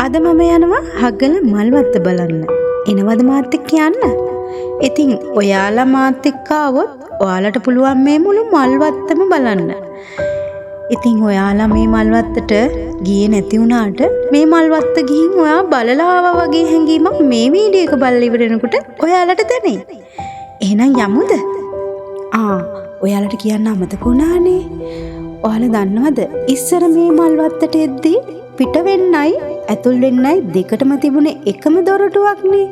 අද මම යනවා හග්ගල මල්වත්ත බලන්න. එනවද මාත් එක්ක යන්න? ඉතින් ඔයාලා මාත් එක්ක ආවොත් ඔයාලට පුළුවන් මේ මුළු මල්වත්තම බලන්න. ඉතින් ඔයාලා මේ මල්වත්තට ගියේ නැති වුණාට මේ මල්වත්ත ගිහින් ඔයා බලලා ආවා වගේ හැඟීමක් මේ වීඩියෝ එක බලලා ඉවර වෙනකොට ඔයාලට දැනේ. එහෙනම් යමුද? ඔයාලට කියන්න අමතක වුණානේ. ඔයාලා දන්නවද ඉස්සර මේ මල්වත්තට එද්දී පිට වෙන්නයි ඇතුල් වෙන්නයි දෙකටම තිබුණේ එකම දොරටුවක්නේ.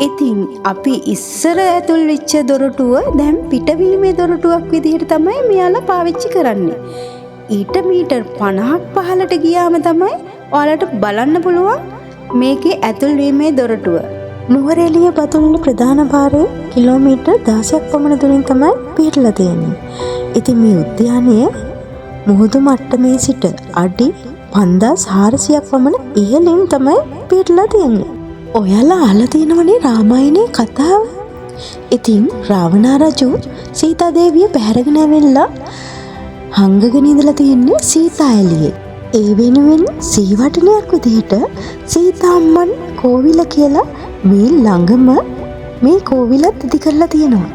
ඉතින් අපි ඉස්සර ඇතුල් වෙච්ච දොරටුව දැන් පිටවීමේ දොරටුවක් විදිහට තමයි මෙයාලා පාවිච්චි කරන්නේ. ඊට මීටර් 50ක් පහළට ගියාම තමයි ඔයාලට බලන්න පුළුවන් මේකේ ඇතුල් වීමේ දොරටුව. නුවරඑළිය බතුල්ල ප්‍රධාන පාරේ කිලෝමීටර් 16ක් පමණ දුරින් තමයි පිහිටලා තියෙන්නේ. ඉතින් මේ උද්‍යානය මුහුදු මට්ටමේ සිට අඩි 5400ක් පමණ ඉහළින් තමයි පිහිටලා තියෙන්නේ. ඔයාලා අහලා තියෙනවනේ රාමායනේ කතාව. ඉතින් රාවණා රජු සීතා දේවිය පැහැරගෙන ඇවිල්ලා හංගගෙන ඉඳලා තියෙන්නේ සීතා එළියේ. ඒ වෙනුවෙන් සීවටනයක් විදිහට සීතා අම්මන් කෝවිල කියලා මේ ළඟම මේ කෝවිලත් ඉදි කරලා තියෙනවා.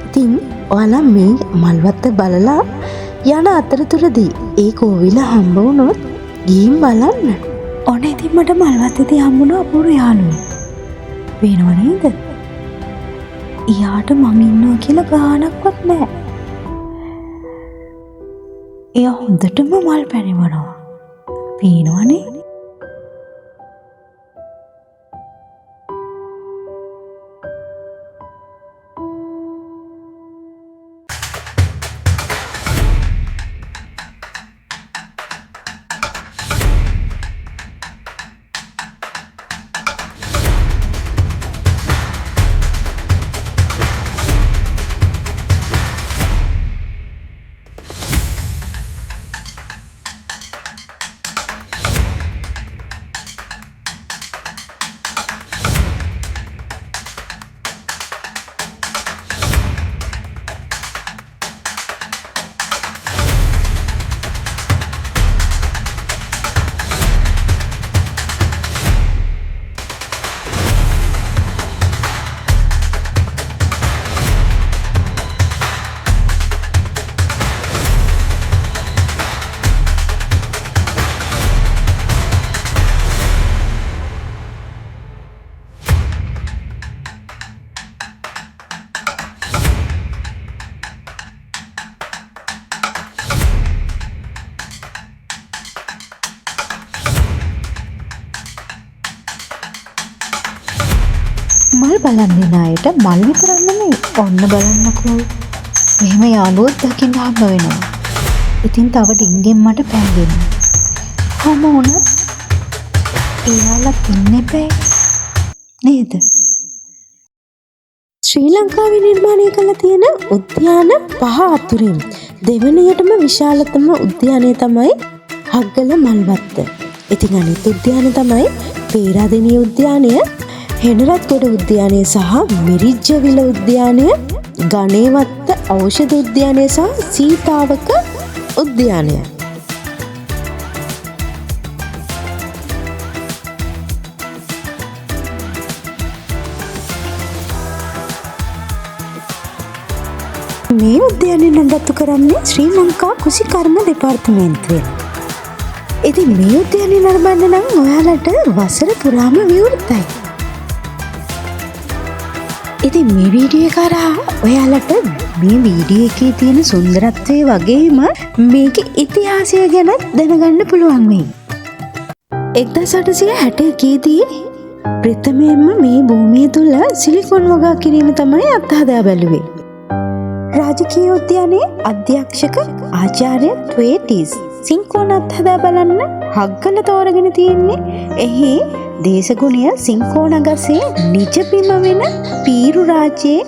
ඉතින් ඔයාලා මේ මල්වත්ත බලලා යන අතරතුරදී ඒ කෝවිල හම්බ වුණොත් ගිහින් බලන්න. ඔන්න ඉතින් මට මල්වත්තේදී හම්බුණා අපූර්ව යාළුවෙක්. පේනව නේද? එයාට මං ඉන්නවා කියලා ගානක්වත් නැහැ. එයා හොඳටම මල් පැනිවනවා. පේනවනේ? මල් බලන් දෙන අයට මල් විතරක් නෙමෙයි ඔන්න බලන්නකෝ මෙහෙම යාළුවොත් දකින්න හම්බ වෙනවා. ඉතින් තව ඩිංගෙන් මට පෑන් දෙන්න. කොහොම වුණත් එයාලා ඉන්නේ බෑ නේද? ශ්‍රී ලංකාවේ නිර්මාණය කළ තියෙන උද්‍යාන 5 අතුරින් දෙවැනියටම විශාලතම උද්‍යානය තමයි හග්ගල මල්වත්ත. ඉතින් අනිත් උද්‍යාන තමයි පේරාදෙණිය උද්‍යානය, හෙනරත්ගොඩ උද්‍යානය සහ මිරිජ්ජවිල උද්‍යානය, ගණේවත්ත ඖෂධ උද්‍යානය සහ සීතාවක උද්‍යානය. මේ උද්‍යානය නඩත්තු කරන්නේ ශ්‍රී ලංකා කෘෂිකර්ම දෙපාර්තමේන්තුවෙන්. ඉතින් මේ උද්‍යානය නරඹන්න නම් ඔයාලට වසර පුරාම විවෘතයි. ඉතින් මේ වීඩියෝ එක කරා ඔයාලට මේ වීඩියෝ එකේ තියෙන සුන්දරත්වය වගේම මේකේ ඉතිහාසය ගැන දැනගන්න පුළුවන් වෙයි. 1861 දී ප්‍රථමයෙන්ම මේ භූමිය තුල සිලිකොන් වගා කිරීම තමයි අත්හදා බැලුවේ. රාජකීය උද්‍යානයේ අධ්‍යක්ෂක ආචාර්ය ට්වේටිස් සිංකෝන අත්හදා බලන්න හග්ගල තෝරගෙන තියෙන්නේ. එහි දේශගුණය සිංකෝන ගසේ නිජබිම වෙන පීරු රාජ්‍යයේ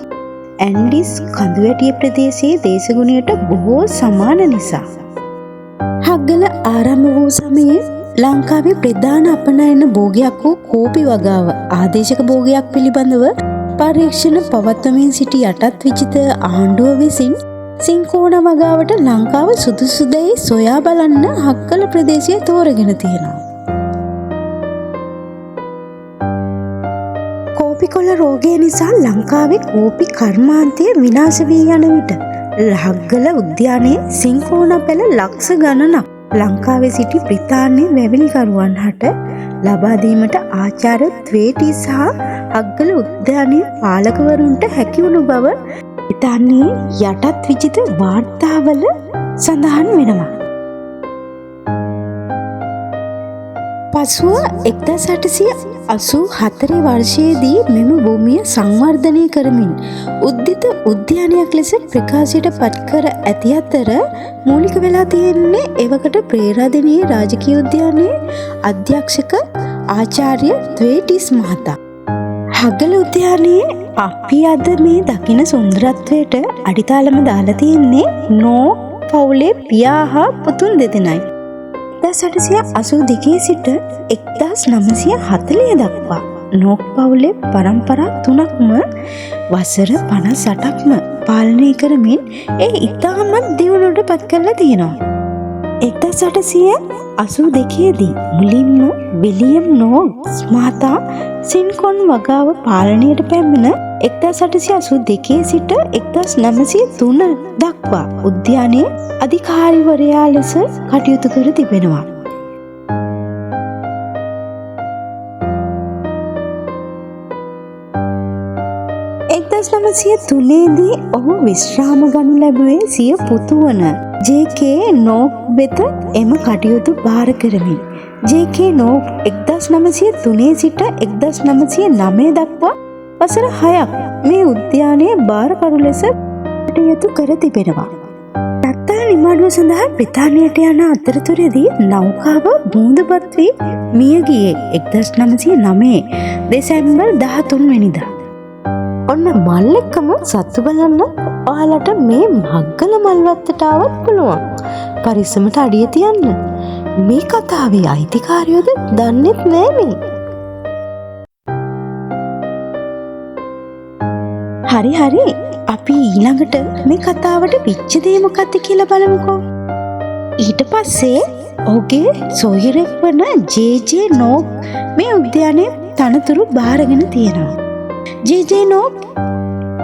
ඇන්ඩිස් කඳුවැටිය ප්‍රදේශයේ දේශගුණයට බොහෝ සමාන නිසා. හග්ගල ආරම්භ වූ සමයේ ලංකාවේ ප්‍රධාන අපනයන භෝගයක් වූ කෝපි වගාව ආදේශක භෝගයක් පිළිබඳව පරීක්ෂණ පවත්වමින් සිටි යටත් විජිත ආණ්ඩුව විසින් සිංකෝන වගාවට ලංකාව සුදුසුදැයි සොයා බලන්න හග්ගල ප්‍රදේශය තෝරගෙන තියෙනවා. රෝගය නිසා ලංකාවේ කෝපි කර්මාන්තය විනාශ වී යන විට ලහග්ගල උද්‍යානයේ සිංකෝණ පැල ලක්ෂ ගණනක් ලංකාවේ සිටි බ්‍රිතාන්‍ය වැවිලිකරුවන් හට ලබා දීමට ආචාර්ය ත්වේටි සහ හග්ගල උද්‍යානයේ පාලකවරුන්ට හැකිවුණු බව බ්‍රිතාන්‍යයේ යටත් විජිත වාර්තාවල සඳහන් වෙනවා. පසුව 1884 වර්ෂයේදී මෙම භූමිය සංවර්ධනය කරමින් උද්දිත උද්‍යානයක් ලෙස ප්‍රකාශයට පත් කර ඇති අතර මූලික වෙලා තියෙන්නේ එවකට ප්‍රේරාදෙණියේ රාජකීය උද්‍යානයේ අධ්‍යක්ෂක ආචාර්ය ත්වේටිස් මහතා. හග්ගල උද්‍යානයේ අපි අද මේ දකින සුන්දරත්වයට අඩිතාලම දාලා තියෙන්නේ නෝ පවුලේ පියා හා පුතුන් දෙදෙනයි. 1882 සිට 1940 දක්වා නෝක් පවුලේ පරම්පරා 3ක්ම වසර 58ක්ම පාලනය කරමින් ඒ ඉතාමත් දියුණුවට පත් කරලා තියෙනවා. 1882 දී මුලින්ම විලියම් නෝක්ස් මහතා සින්කොන් වගාව පාලනයට පැමිණ 1882 සිට 1903 දක්වා උද්‍යානයේ අධිකාරිවරයා ලෙස කටයුතු කර තිබෙනවා. තුනේදී ඔහු විශ්‍රාම ගනු ලැබුවේ සිය පුතු වන ජේ.කේ නෝක් වෙත එම කටයුතු භාර කරමින්. ජේ.කේ නෝක් 1903 සිට 1909 දක්වා වසර 6ක් මේ උද්‍යානයේ භාරකරු ලෙස කටයුතු කර තිබෙනවා. රත්තරන් නිමාඩුව සඳහා බ්‍රිතාන්‍යයට යන අතරතුරදී නෞකාව බූඳපත් වී මිය ගියේ 1909 දෙසැම්බර් 13 වෙනිදා. ඔන්න මල් එක්කම සත්තු බලන්න ඔයාලට මේ හග්ගල මල්වත්තට ආවත් පුළුවන්. පරිස්සමට අඩිය තියන්න. මේ කතාවේ අයිතිකාරයෝද දන්නෙත් නෑනේ. හරි අපි ඊළඟට මේ කතාවට පිච්ච දේ මොකක්ද කියලා බලමුකෝ. ඊට පස්සේ ඔහුගේ සොයුරෙක් වන ජේ.ජේ නෝක් මේ උද්‍යානයේ තනතුරු බාරගෙන තියෙනවා. ජේ.ජේ නෝක්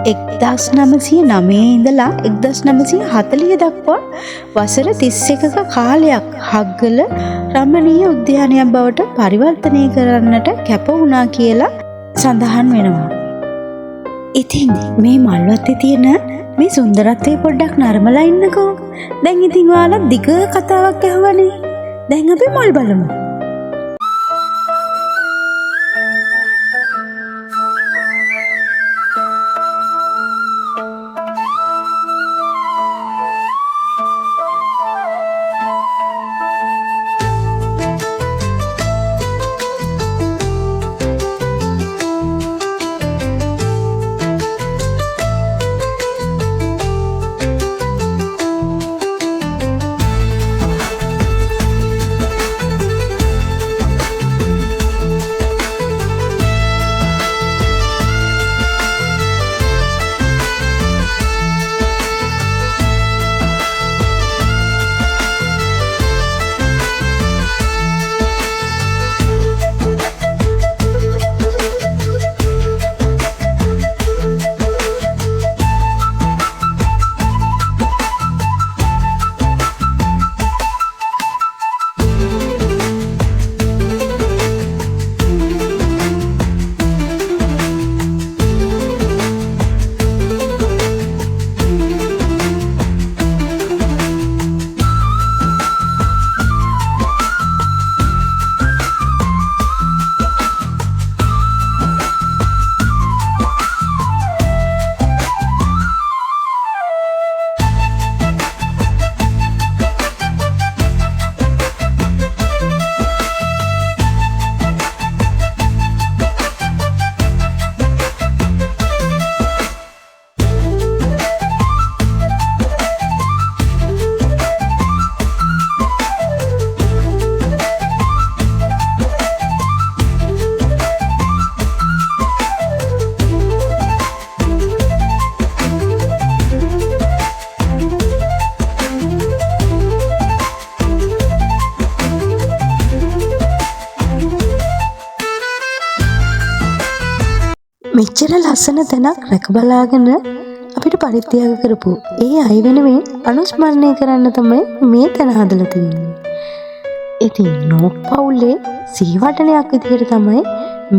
1909 ඉඳලා 1940 දක්වා වසර 31ක කාලයක් හග්ගල රමණීය උද්‍යානයක් බවට පරිවර්තනය කරන්නට කැප වුණා කියලා සඳහන් වෙනවා. ඉතින් මේ මල්වත්තේ තියෙන මේ සුන්දරත්වය පොඩ්ඩක් නරඹලා ඉන්නකෝ. දැන් ඉතින් ඔයාලා දිග කතාවක් ඇහුවනේ. දැන් අපි මල් බලමු. මෙච්චර ලස්සන තැනක් රැකබලාගෙන අපිට පරිත්‍යාග කරපු ඒ අය වෙනුවෙන් අනුස්මරණය කරන්න තමයි මේ තැන හදලා තියෙන්නේ. ඉතින් නෝක් පවුලේ සිහිවටනයක් විදිහට තමයි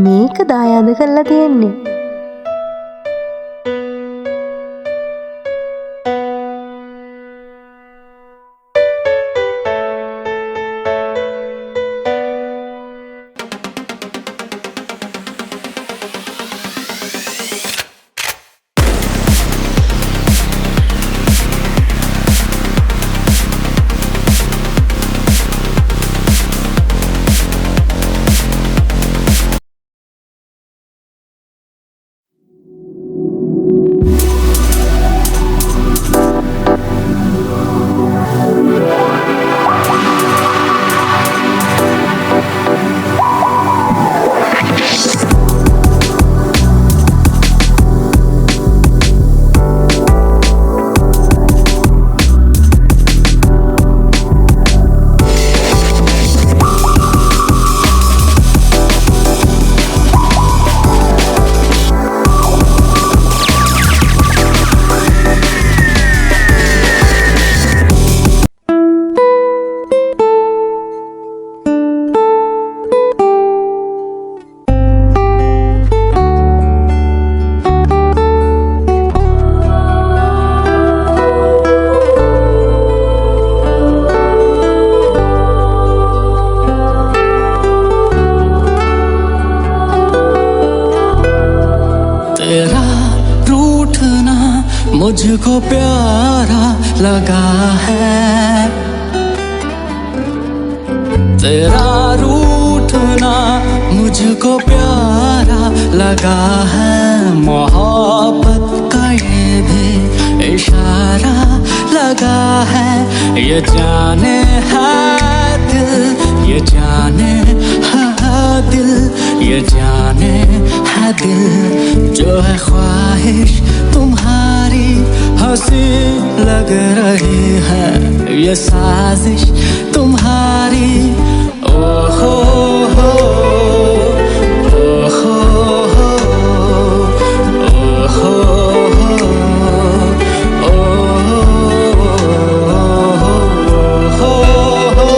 මේක දායාද කරලා තියෙන්නේ. मुझको प्यारा लगा है, तेरा रूठना मुझको प्यारा लगा है, मोहब्बत का ये भी इशारा लगा है, ये जाने है दिल, ये जाने है दिल, ये जाने है दिल, जो है ख्वाहिश तुम्हारी हंसी लग रही है, ये साजिश तुम्हारी। ओ हो हो, ओ हो हो, ओ हो हो, ओ हो हो,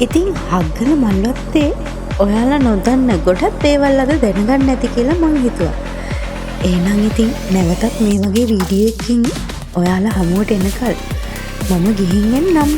ඉතින් හග්ගල මල්වත්තේ ඔයාලා නොදන්න ගොඩක් දේවල් අද දැනගන්න ඇති කියලා මං හිතුවා. එහෙනම් ඉතින් නැවතත් මේ වගේ වීඩියෝ එකකින් ඔයාලා හමුවට එනකල් මම ගිහින් එන්නම්.